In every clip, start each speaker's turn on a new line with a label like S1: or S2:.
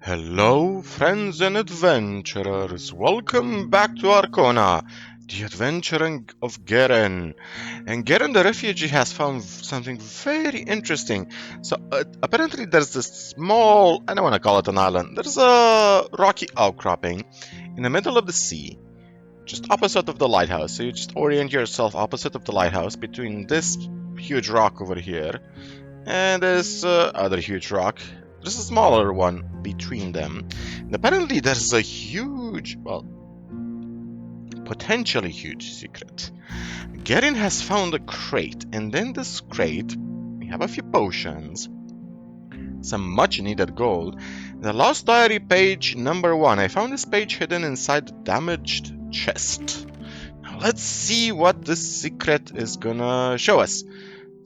S1: Hello, friends and adventurers. Welcome back to Arkona, the adventuring of Gerrin. And Gerrin the refugee has found something very interesting. So, apparently there's this small, I don't want to call it an island, there's a rocky outcropping in the middle of the sea, just opposite of the lighthouse. So you just orient yourself opposite of the lighthouse between this huge rock over here and this other huge rock. There's a smaller one between them. And apparently there's a huge, well, potentially huge secret. Gerrin has found a crate, and in this crate we have a few potions, some much needed gold. The Lost Diary page number 1. I found this page hidden inside the damaged chest. Now let's see what this secret is gonna show us.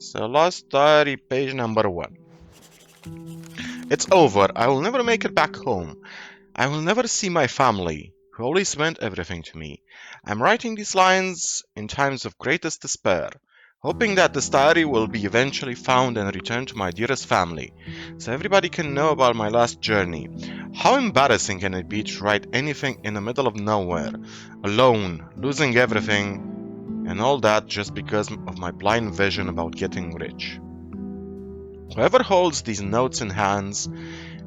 S1: So Lost Diary page number 1. It's over. I will never make it back home. I will never see my family, who always meant everything to me. I'm writing these lines in times of greatest despair, hoping that this diary will be eventually found and returned to my dearest family, so everybody can know about my last journey. How embarrassing can it be to write anything in the middle of nowhere, alone, losing everything, and all that just because of my blind vision about getting rich. Whoever holds these notes in hands,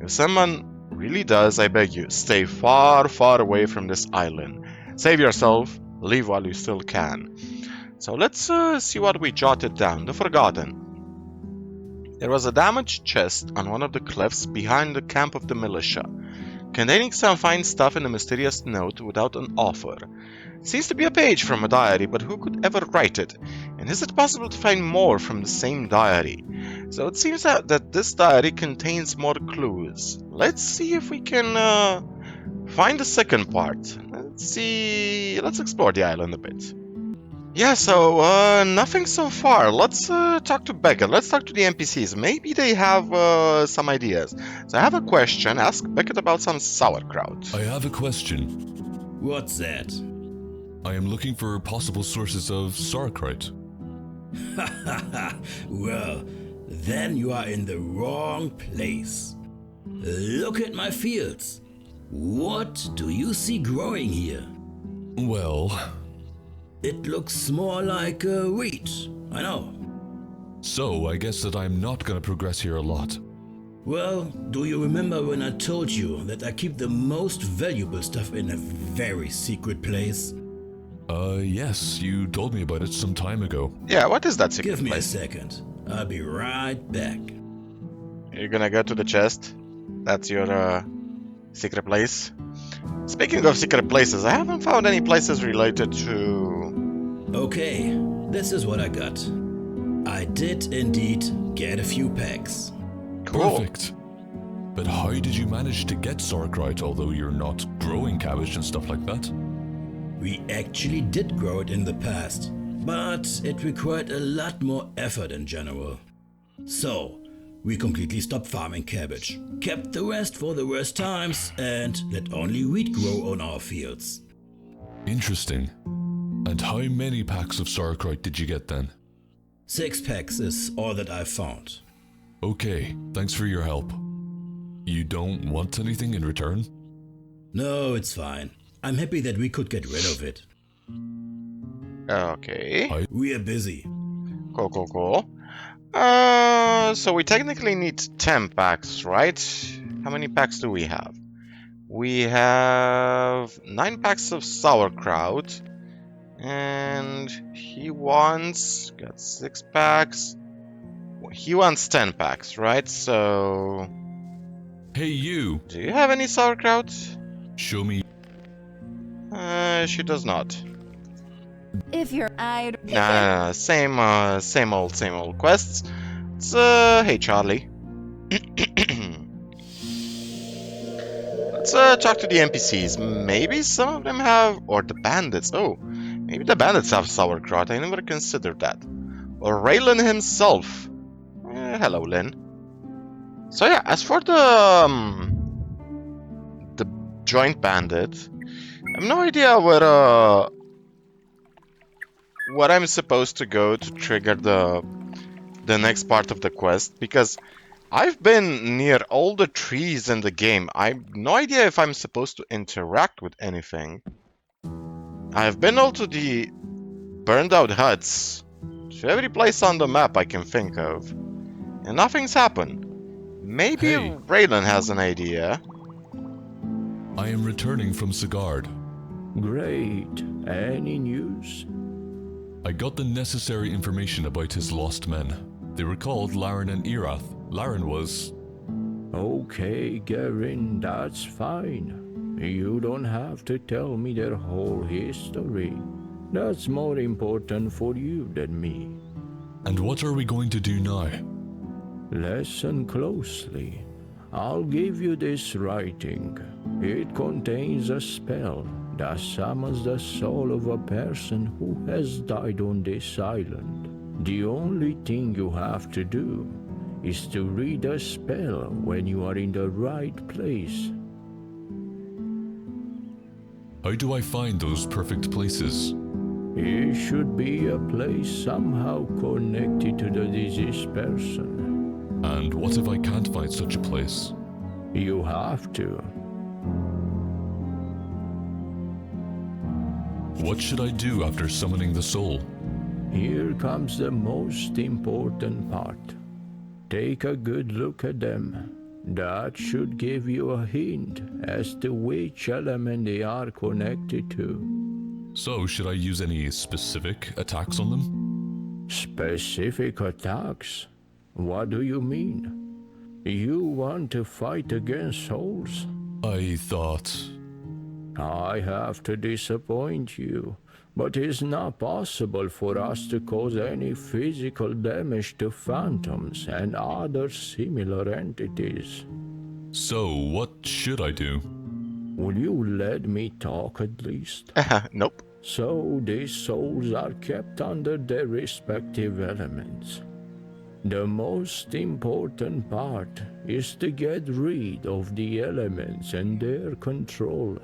S1: if someone really does, I beg you, stay far, far away from this island. Save yourself, leave while you still can. So let's see what we jotted down. The Forgotten. There was a damaged chest on one of the cliffs behind the camp of the militia, containing some fine stuff in a mysterious note without an author. It seems to be a page from a diary, but who could ever write it? And is it possible to find more from the same diary? So it seems that this diary contains more clues. Let's see if we can find the second part. Let's explore the island a bit. Yeah, so nothing so far. Let's talk to Beckett. Let's talk to the NPCs. Maybe they have some ideas. So I have a question. Ask Beckett about some sauerkraut.
S2: I have a question.
S3: What's that?
S2: I am looking for possible sources of sauerkraut.
S3: Well, then you are in the wrong place. Look at my fields. What do you see growing here?
S2: Well,
S3: It looks more like wheat, I know.
S2: so I guess that I'm not gonna progress here a lot.
S3: Well, do you remember when I told you that I keep the most valuable stuff in a very secret place?
S2: Yes, you told me about it some time ago.
S1: Yeah, what is that secret
S3: Give me a
S1: place?
S3: second. I'll be right back.
S1: You're gonna go to the chest? That's your secret place? Speaking of secret places, I haven't found any places related to...
S3: Okay, this is what I got. I did indeed get a few packs.
S1: Cool.
S2: Perfect. But how did you manage to get sauerkraut, although you're not growing cabbage and stuff like that?
S3: We actually did grow it in the past, but it required a lot more effort in general. So, we completely stopped farming cabbage, kept the rest for the worst times, and let only wheat grow on our fields.
S2: Interesting. And how many packs of sauerkraut did you get then?
S3: 6 packs is all that I found.
S2: Okay, thanks for your help. You don't want anything in return?
S3: No, it's fine. I'm happy that we could get rid of it.
S1: Okay.
S3: We are busy.
S1: Cool. So we technically need 10 packs, right? How many packs do we have? We have 9 packs of sauerkraut. And he wants... got 6 packs. He wants 10 packs, right? So...
S2: Hey you!
S1: do you have any sauerkraut?
S2: Show me.
S1: She does not.
S4: If you're eyed.
S1: Nah, same old quests. It's, hey Charlie. Let's talk to the NPCs. Maybe some of them have, or the bandits. Oh, maybe the bandits have sauerkraut. I never considered that. Or Raylan himself. Hello, Lynn. So yeah, as for the joint bandit, I have no idea where I'm supposed to go to trigger the next part of the quest, because I've been near all the trees in the game. I've no idea if I'm supposed to interact with anything. I've been all to the burned out huts, to every place on the map I can think of, and nothing's happened. Maybe
S2: Hey.
S1: Raylan has an idea.
S2: I am returning from Sigard.
S5: Great. Any news?
S2: I got the necessary information about his lost men. They were called Laren and Erath. Laren was...
S5: Okay, Gerrin, that's fine. You don't have to tell me their whole history. That's more important for you than me.
S2: And what are we going to do now?
S5: Listen closely. I'll give you this writing. It contains a spell that summons the soul of a person who has died on this island. The only thing you have to do is to read the spell when you are in the right place.
S2: How do I find those perfect places?
S5: It should be a place somehow connected to the deceased person.
S2: And what if I can't find such a place?
S5: You have to.
S2: What should I do after summoning the soul?
S5: Here comes the most important part. Take a good look at them. That should give you a hint as to which element they are connected to.
S2: So, should I use any specific attacks on them?
S5: Specific attacks? What do you mean? You want to fight against souls?
S2: I thought...
S5: I have to disappoint you, but it's not possible for us to cause any physical damage to phantoms and other similar entities.
S2: So, what should I do?
S5: Will you let me talk at least?
S1: Nope.
S5: So these souls are kept under their respective elements. The most important part is to get rid of the elements and their control.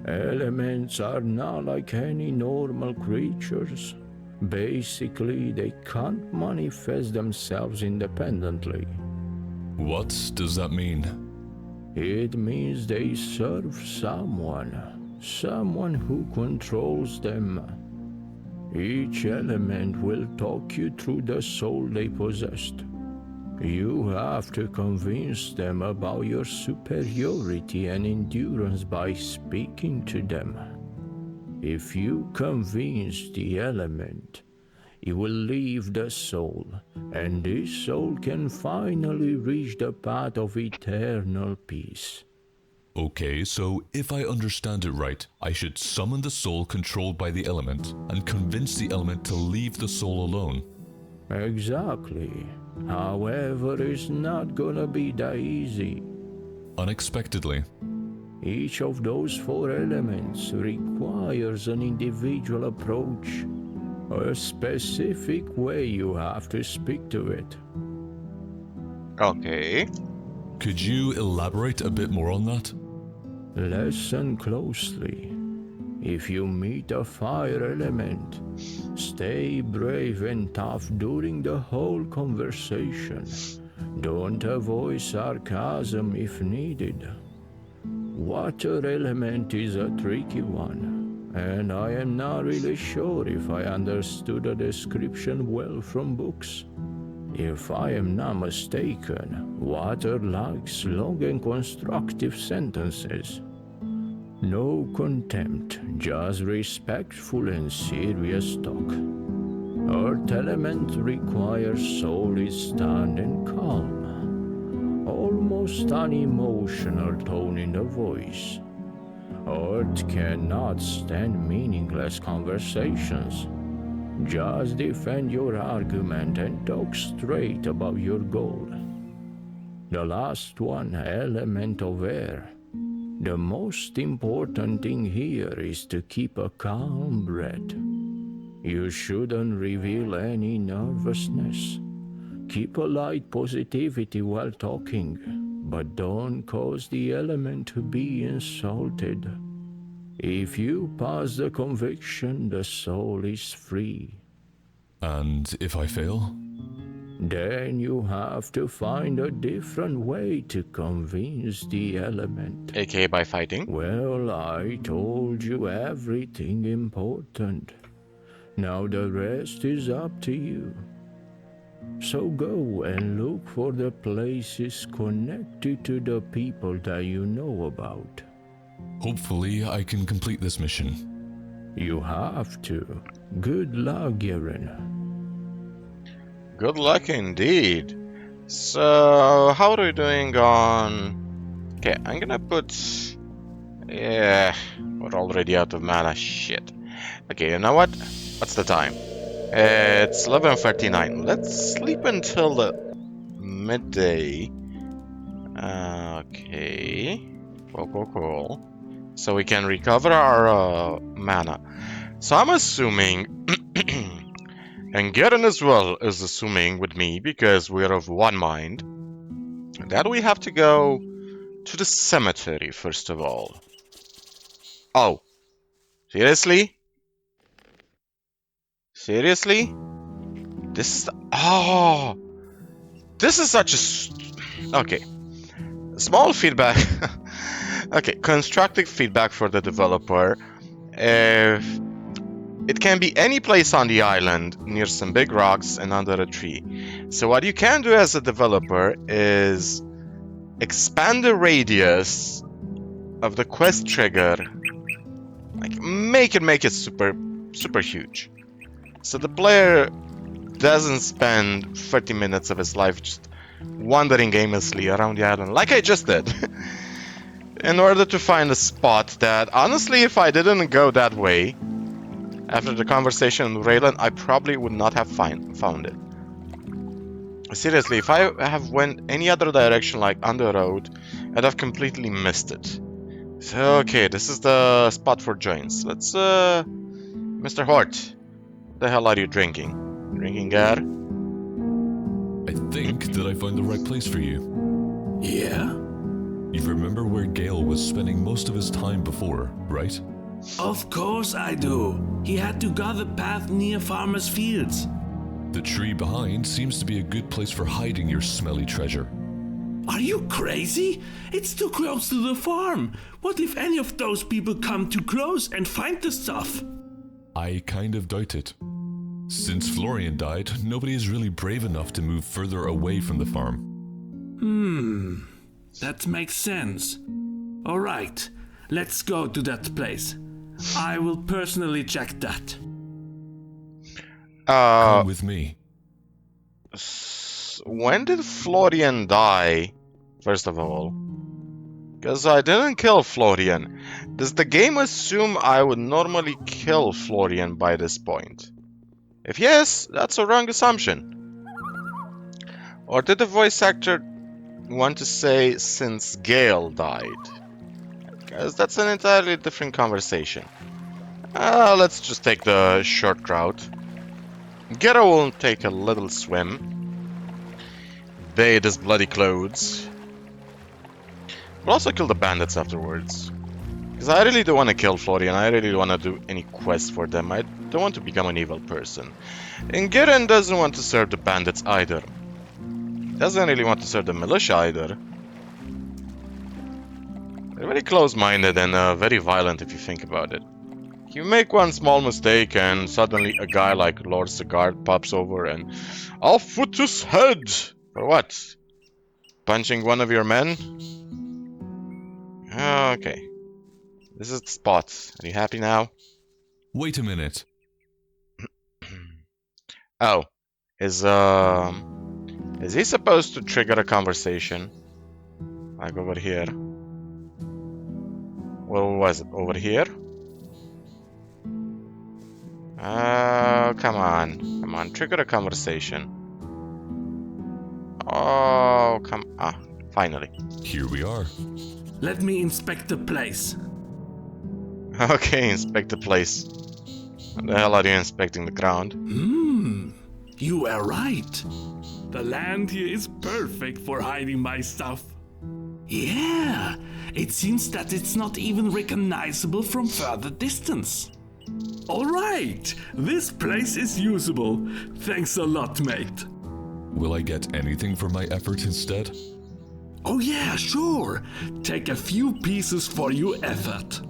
S5: Elements are not like any normal creatures. Basically, they can't manifest themselves independently.
S2: What does that mean?
S5: It means they serve someone who controls them. Each element will talk you through the soul they possessed. You have to convince them about your superiority and endurance by speaking to them. If you convince the element, it will leave the soul, and this soul can finally reach the path of eternal peace.
S2: Okay, so if I understand it right, I should summon the soul controlled by the element and convince the element to leave the soul alone.
S5: Exactly. However, it's not gonna be that easy.
S2: Unexpectedly.
S5: Each of those four elements requires an individual approach, a specific way you have to speak to it.
S1: Okay.
S2: Could you elaborate a bit more on that?
S5: Listen closely. If you meet a fire element, stay brave and tough during the whole conversation. Don't avoid sarcasm if needed. Water element is a tricky one, and I am not really sure if I understood the description well from books. If I am not mistaken, water likes long and constructive sentences. No contempt, just respectful and serious talk. Earth element requires solid stand and calm. Almost unemotional tone in the voice. Earth cannot stand meaningless conversations. Just defend your argument and talk straight about your goal. The last one, element of air. The most important thing here is to keep a calm breath. You shouldn't reveal any nervousness. Keep a light positivity while talking, but don't cause the element to be insulted. If you pass the conviction, the soul is free.
S2: And if I fail?
S5: Then you have to find a different way to convince the element.
S1: AKA by fighting.
S5: Well, I told you everything important. Now the rest is up to you. So go and look for the places connected to the people that you know about.
S2: Hopefully, I can complete this mission.
S5: You have to. Good luck, Gerrin.
S1: Good luck indeed. So, how are we doing on... Okay, I'm gonna put... Yeah, we're already out of mana. Shit. Okay, you know what? What's the time? It's 11:39. Let's sleep until the midday. Okay. Cool. So we can recover our mana. So I'm assuming, and Gerrin as well is assuming with me, because we're of one mind, that we have to go to the cemetery first of all. Oh. Seriously? Seriously? This is... Oh! This is such a... Okay. Small feedback. Okay, constructive feedback for the developer. It can be any place on the island, near some big rocks and under a tree. So what you can do as a developer is expand the radius of the quest trigger. Like, make it super huge. So the player doesn't spend 30 minutes of his life just wandering aimlessly around the island, like I just did. In order to find a spot that, honestly, if I didn't go that way, after the conversation with Raylan, I probably would not have found it. Seriously, if I have went any other direction, like on the road, I'd have completely missed it. So, okay, this is the spot for joints. Let's, Mr. Hort, what the hell are you drinking? Drinking air?
S2: I think that I found the right place for you.
S3: Yeah?
S2: You remember where Gale was spending most of his time before, right?
S6: Of course I do. He had to go the path near Farmer's Fields.
S2: The tree behind seems to be a good place for hiding your smelly treasure.
S6: Are you crazy? It's too close to the farm. What if any of those people come too close and find the stuff?
S2: I kind of doubt it. Since Florian died, nobody is really brave enough to move further away from the farm.
S6: That makes sense. Alright, let's go to that place. I will personally check that.
S2: Come with me.
S1: When did Florian die, first of all? Because I didn't kill Florian. Does the game assume I would normally kill Florian by this point? If yes, that's a wrong assumption. Or did the voice actor want to say since Gale died? Because that's an entirely different conversation. Let's just take the short route. Gerrin will take a little swim. Bathe his bloody clothes. We'll also kill the bandits afterwards. Because I really don't want to kill Florian. I really don't want to do any quests for them. I don't want to become an evil person. And Gerrin doesn't want to serve the bandits either. Doesn't really want to serve the militia either. They're very close-minded and very violent if you think about it. You make one small mistake and suddenly a guy like Lord Sigard pops over and I'll foot his head! For what? Punching one of your men? Okay. This is the spot. Are you happy now?
S2: Wait a minute.
S1: Oh. Is he supposed to trigger a conversation? Like over here. Where was it? Over here? Come on. Come on, trigger a conversation. Oh, come... Ah, finally.
S2: Here we are.
S6: Let me inspect the place.
S1: Okay, inspect the place. What the hell are you inspecting the ground?
S6: You were right. The land here is perfect for hiding my stuff. Yeah, it seems that it's not even recognizable from further distance. Alright, this place is usable. Thanks a lot, mate.
S2: Will I get anything for my effort instead?
S6: Oh yeah, sure. Take a few pieces for your effort.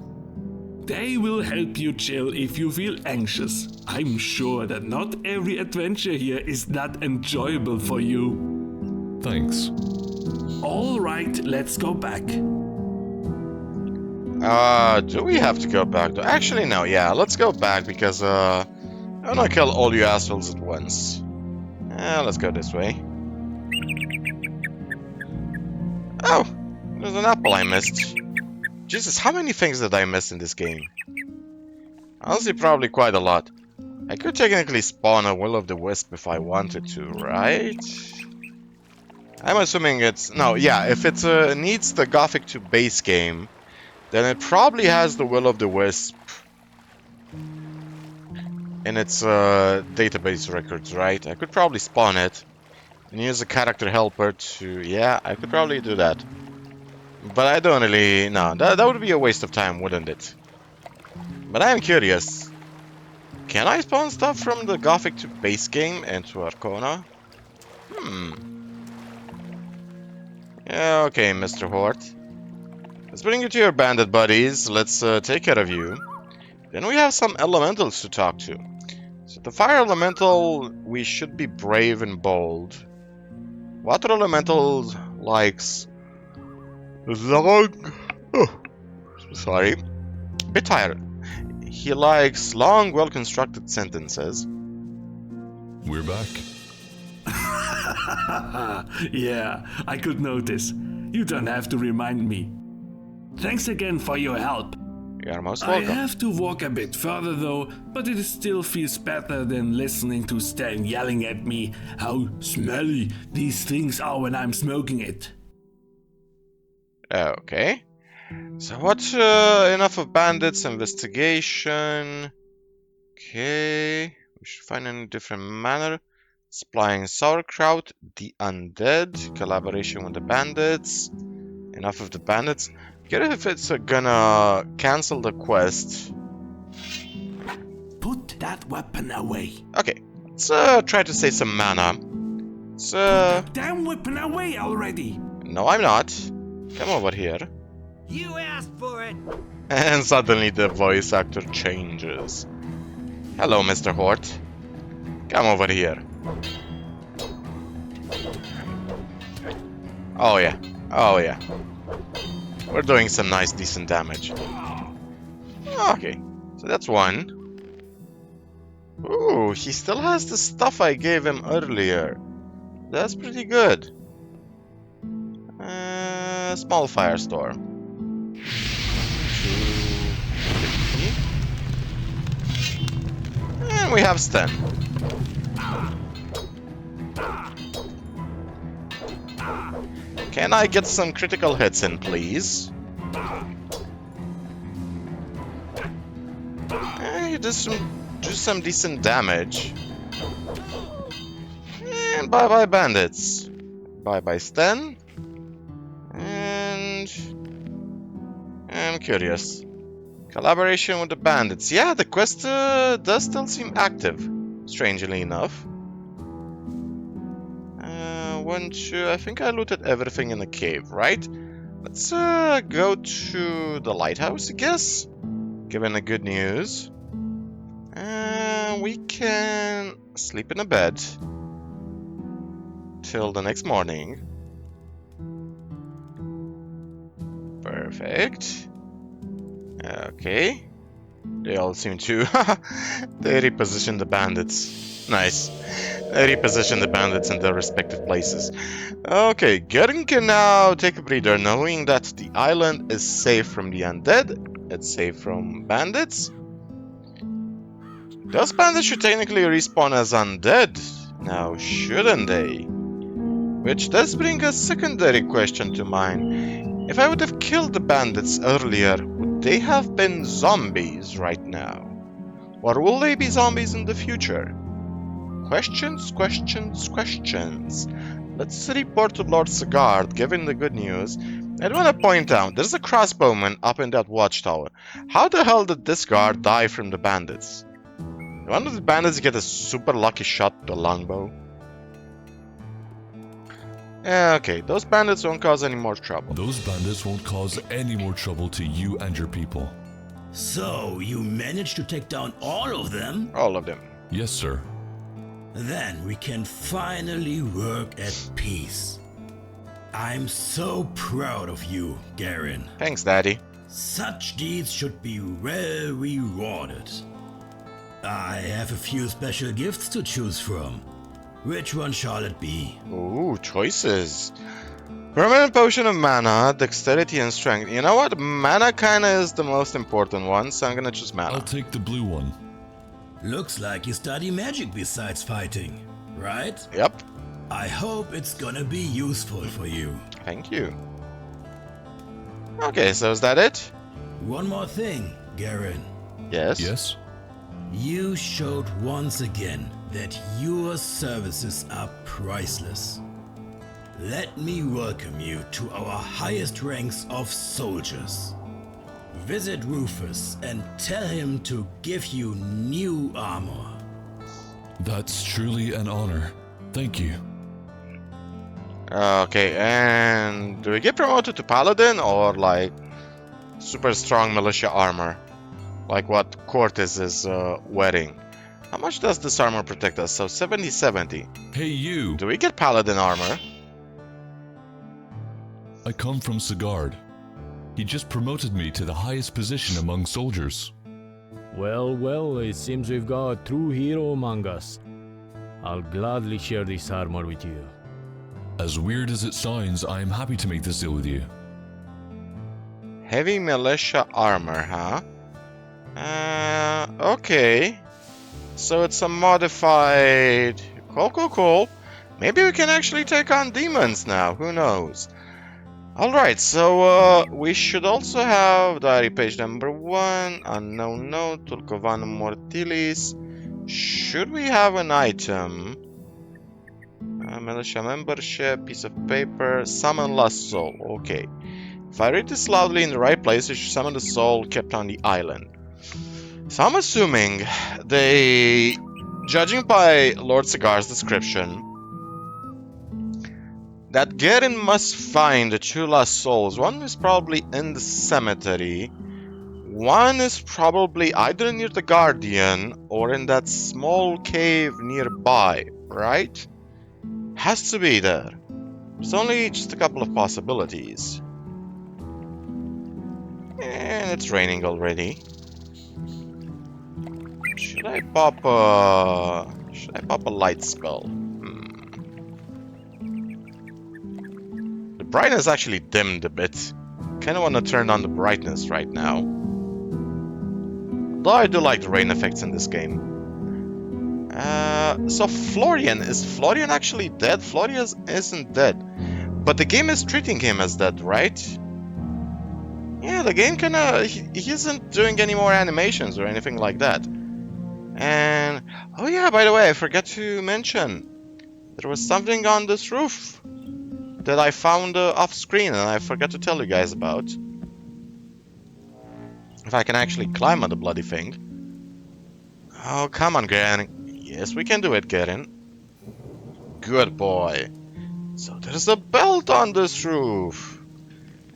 S6: They will help you chill if you feel anxious. I'm sure that not every adventure here is that enjoyable for you.
S2: Thanks.
S6: Alright, let's go back.
S1: Do we have to go back? Actually, no, yeah, let's go back because, I wanna kill all you assholes at once. Let's go this way. Oh, there's an apple I missed. Jesus, how many things did I miss in this game? Honestly, probably quite a lot. I could technically spawn a will-o'-the-wisp if I wanted to, right? I'm assuming it's... No, yeah, if it needs the Gothic 2 base game, then it probably has the will-o'-the-wisp in its database records, right? I could probably spawn it and use a character helper to... Yeah, I could probably do that. But I don't really... No, that would be a waste of time, wouldn't it? But I'm curious. Can I spawn stuff from the Gothic 2 base game into Arkona? Yeah, okay, Mr. Hort. Let's bring you to your bandit buddies. Let's take care of you. Then we have some elementals to talk to. So the fire elemental, we should be brave and bold. Water elemental likes long... Oh, sorry. Bit tired. He likes long, well-constructed sentences.
S2: We're back.
S6: Yeah, I could notice. You don't have to remind me. Thanks again for your help.
S1: You are most
S6: I
S1: welcome.
S6: have to walk a bit further though, but it still feels better than listening to Stan yelling at me how smelly these things are when I'm smoking it.
S1: Okay. So what, enough of bandits, investigation. Okay. We should find a different manner. Supplying sauerkraut, the undead, collaboration with the bandits. Enough of the bandits. Get if it's gonna cancel the quest.
S6: Put that weapon away.
S1: Okay, let's try to save some mana. Let's,
S6: Put that damn weapon away already.
S1: no, I'm not. Come over here.
S7: You asked for it.
S1: And suddenly the voice actor changes. Hello, Mr. Hort. Come over here. Oh yeah. Oh yeah. We're doing some nice, decent damage. Okay. So that's one. Ooh, he still has the stuff I gave him earlier. That's pretty good. Small firestorm. 250. And we have stun. Can I get some critical hits in, please? Hey, do some decent damage. And bye-bye bandits. Bye-bye stun. And I'm curious. Collaboration with the bandits. Yeah, the quest does still seem active, strangely enough. I think I looted everything in the cave, right? Let's go to the lighthouse, I guess. Given the good news. We can sleep in a bed till the next morning. Perfect. Okay. They all seem to... They reposition the bandits. Nice. They reposition the bandits in their respective places. Okay, Gerrin can now take a breather, knowing that the island is safe from the undead. It's safe from bandits. Those bandits should technically respawn as undead, now shouldn't they? Which does bring a secondary question to mind. If I would have killed the bandits earlier, would they have been zombies right now? Or will they be zombies in the future? Questions, questions, questions. Let's report to Lord Sigard, given the good news. I want to point out, there's a crossbowman up in that watchtower. How the hell did this guard die from the bandits? Did one of the bandits get a super lucky shot with a longbow? Okay, those bandits won't cause any more trouble.
S2: Those bandits won't cause any more trouble to you and your people.
S3: So, you managed to take down all of them?
S1: All of them.
S2: Yes, sir.
S3: Then we can finally work at peace. I'm so proud of you, Gerrin.
S1: Thanks, Daddy.
S3: Such deeds should be well rewarded. I have a few special gifts to choose from. Which one shall it be?
S1: Ooh, choices. Permanent potion of mana, dexterity and strength. You know what? Mana kinda is the most important one, so I'm gonna choose mana.
S2: I'll take the blue one.
S3: Looks like you study magic besides fighting, right?
S1: Yep.
S3: I hope it's gonna be useful for you.
S1: Thank you. Okay, so is that it?
S3: One more thing, Gerrin.
S1: Yes.
S2: Yes?
S3: You showed once again that your services are priceless. Let me welcome you to our highest ranks of soldiers. Visit Rufus and tell him to give you new armor.
S2: That's truly an honor. Thank you.
S1: Okay, and do we get promoted to paladin or like super strong militia armor? Like what Cortez is wearing. How much does this armor protect us? So 70-70.
S2: Hey, you!
S1: Do we get paladin armor?
S2: I come from Sigard. He just promoted me to the highest position among soldiers.
S5: Well, well, it seems we've got a true hero among us. I'll gladly share this armor with you.
S2: As weird as it sounds, I am happy to make this deal with you.
S1: Heavy militia armor, huh? Okay. So it's a modified... Cool. Maybe we can actually take on demons now, who knows? Alright, so we should also have diary page number 1, unknown note, Tulcovanum Mortilis. Should we have an item? Militia membership, piece of paper, summon lost soul. Okay. If I read this loudly in the right place, it should summon the soul kept on the island. So I'm assuming they, judging by Lord Cigar's description, that Gerrin must find the 2 lost souls. One is probably in the cemetery. One is probably either near the Guardian or in that small cave nearby, right? Has to be there. There's only just a couple of possibilities. And it's raining already. Should I pop a light spell? The brightness actually dimmed a bit. Kinda wanna turn on the brightness right now. Though I do like the rain effects in this game. So Florian, is Florian actually dead? Florian isn't dead. But the game is treating him as dead, right? Yeah, the game kinda... He isn't doing any more animations or anything like that. And... Oh yeah, by the way, I forgot to mention. There was something on this roof that I found off screen and I forgot to tell you guys about. If I can actually climb on the bloody thing. Oh, come on, Gerrin. Yes, we can do it, Gerrin. Good boy. So there's a belt on this roof.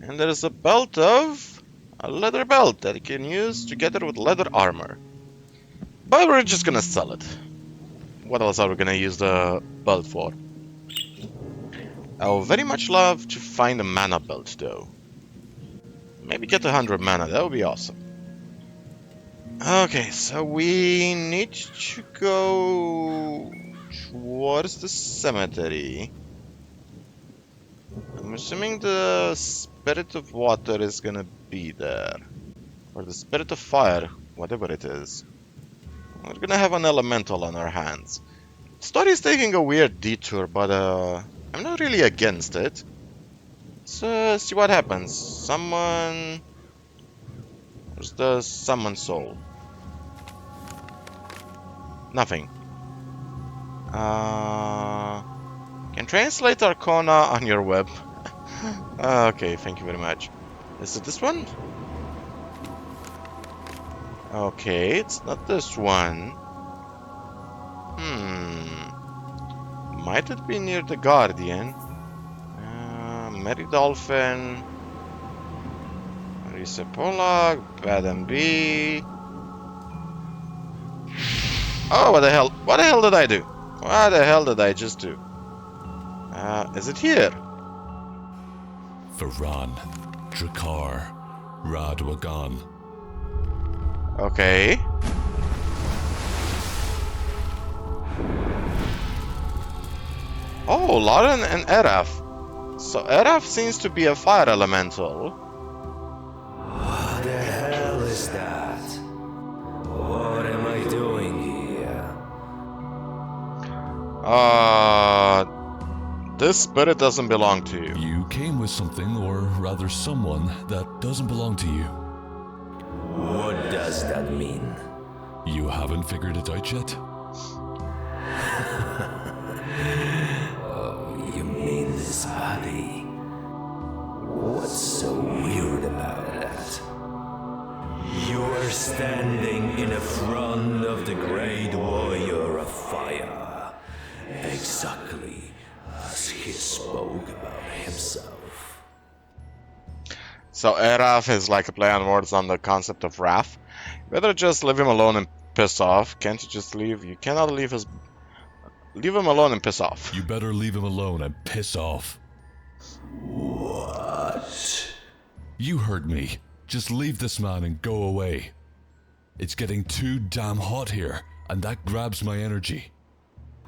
S1: And there's a belt of... a leather belt that you can use together with leather armor. But we're just gonna sell it. What else are we gonna use the belt for? I would very much love to find a mana belt though. Maybe get 100 mana, that would be awesome. Okay, so we need to go towards the cemetery. I'm assuming the spirit of water is gonna be there. Or the spirit of fire, whatever it is. We're gonna have an elemental on our hands. The story is taking a weird detour, but I'm not really against it. Let's see what happens. Summon... Where's the summon soul? Nothing. Can translate Arkona on your web. Okay, thank you very much. Is it this one? Okay, it's not this one. Might it be near the Guardian? Mary Dolphin, Marisa Pollock, BadamB. Oh, what the hell? What the hell did I do? What the hell did I just do? Is it here?
S2: Varan, Drakkar, Radwagan.
S1: Okay. Oh, Lauren and Eraf. So Eraf seems to be a fire elemental.
S8: What the hell is that? What am I doing here?
S1: This spirit doesn't belong to you.
S2: You came with something, or rather someone, that doesn't belong to you.
S8: What does that mean?
S2: You haven't figured it out yet?
S8: Oh, you mean this body? What's so weird about that? You are standing in the front of the great warrior of fire, exactly as he spoke about himself.
S1: So Eraf is like a play on words on the concept of wrath. Better just leave him alone and piss off. Can't you just leave? You cannot leave his... Leave him alone and piss off.
S2: You better leave him alone and piss off.
S8: What?
S2: You heard me. Just leave this man and go away. It's getting too damn hot here, and that grabs my energy.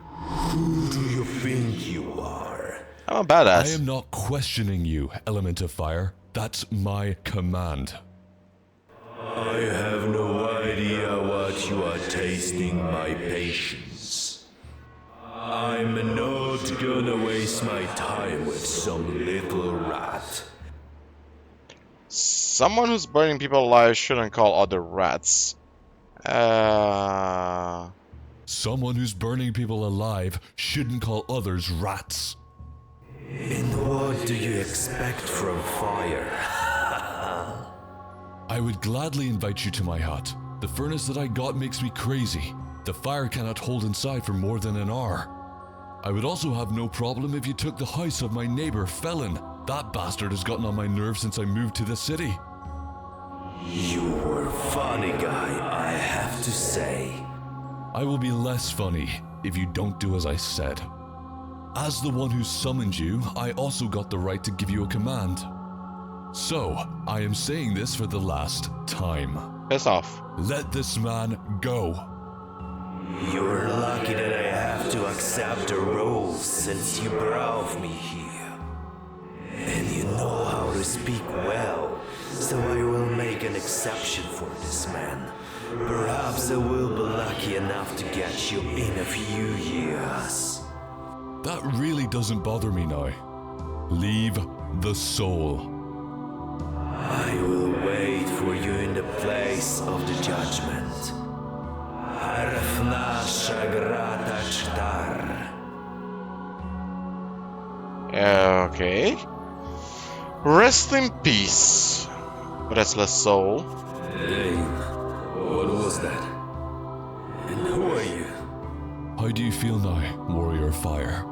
S8: Who do you think you are?
S1: I'm a badass.
S2: I am not questioning you, Element of Fire. That's my command.
S8: I have no idea what you are tasting my patience. I'm not gonna waste my time with some little rat.
S1: Someone who's burning people alive shouldn't call other rats.
S2: Someone who's burning people alive shouldn't call others rats.
S8: And what do you expect from fire?
S2: I would gladly invite you to my hut. The furnace that I got makes me crazy. The fire cannot hold inside for more than an hour. I would also have no problem if you took the house of my neighbor, Felon. That bastard has gotten on my nerves since I moved to the city.
S8: You were funny guy, I have to say.
S2: I will be less funny if you don't do as I said. As the one who summoned you, I also got the right to give you a command. So, I am saying this for the last time.
S1: Piss off.
S2: Let this man go.
S8: You're lucky that I have to accept the rules since you brought me here. And you know how to speak well, so I will make an exception for this man. Perhaps I will be lucky enough to get you in a few years.
S2: That really doesn't bother me now. Leave the soul.
S8: I will wait for you in the place of the judgment. Arfna Shagrata Chtar.
S1: Okay. Rest in peace, restless soul.
S8: Dane, what was that? And who are you?
S2: How do you feel now, Warrior of Fire?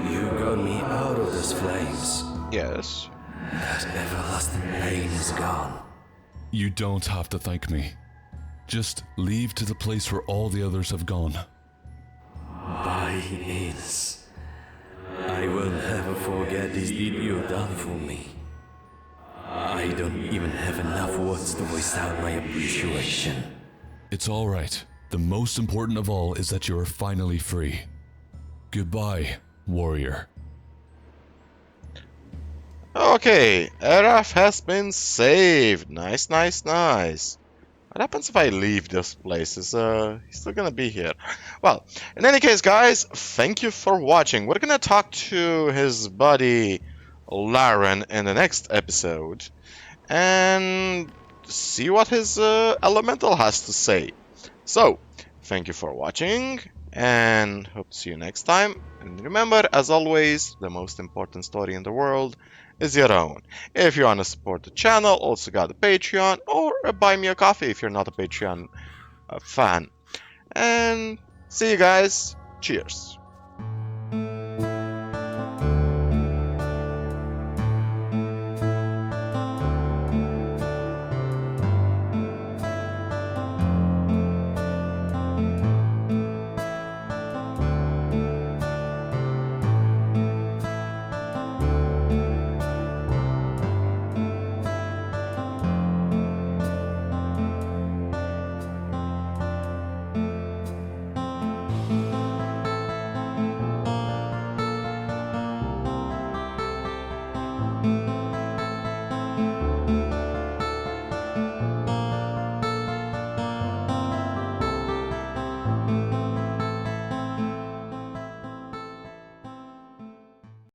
S8: You got me out of those flames.
S1: Yes.
S8: That everlasting pain is gone.
S2: You don't have to thank me. Just leave to the place where all the others have gone.
S8: By Ines, I will never forget this deed you've done for me. I don't even have enough words to voice out my appreciation.
S2: It's all right. The most important of all is that you are finally free. Goodbye, warrior.
S1: Okay, Eraf has been saved. Nice, nice, nice. What happens if I leave this place? He's still gonna be here. Well, in any case, guys, thank you for watching. We're gonna talk to his buddy Laren in the next episode and see what his elemental has to say. So, thank you for watching and hope to see you next time. And remember, as always, the most important story in the world is your own. If you want to support the channel, also got a Patreon or a Buy Me a Coffee if you're not a Patreon fan. And see you guys. Cheers.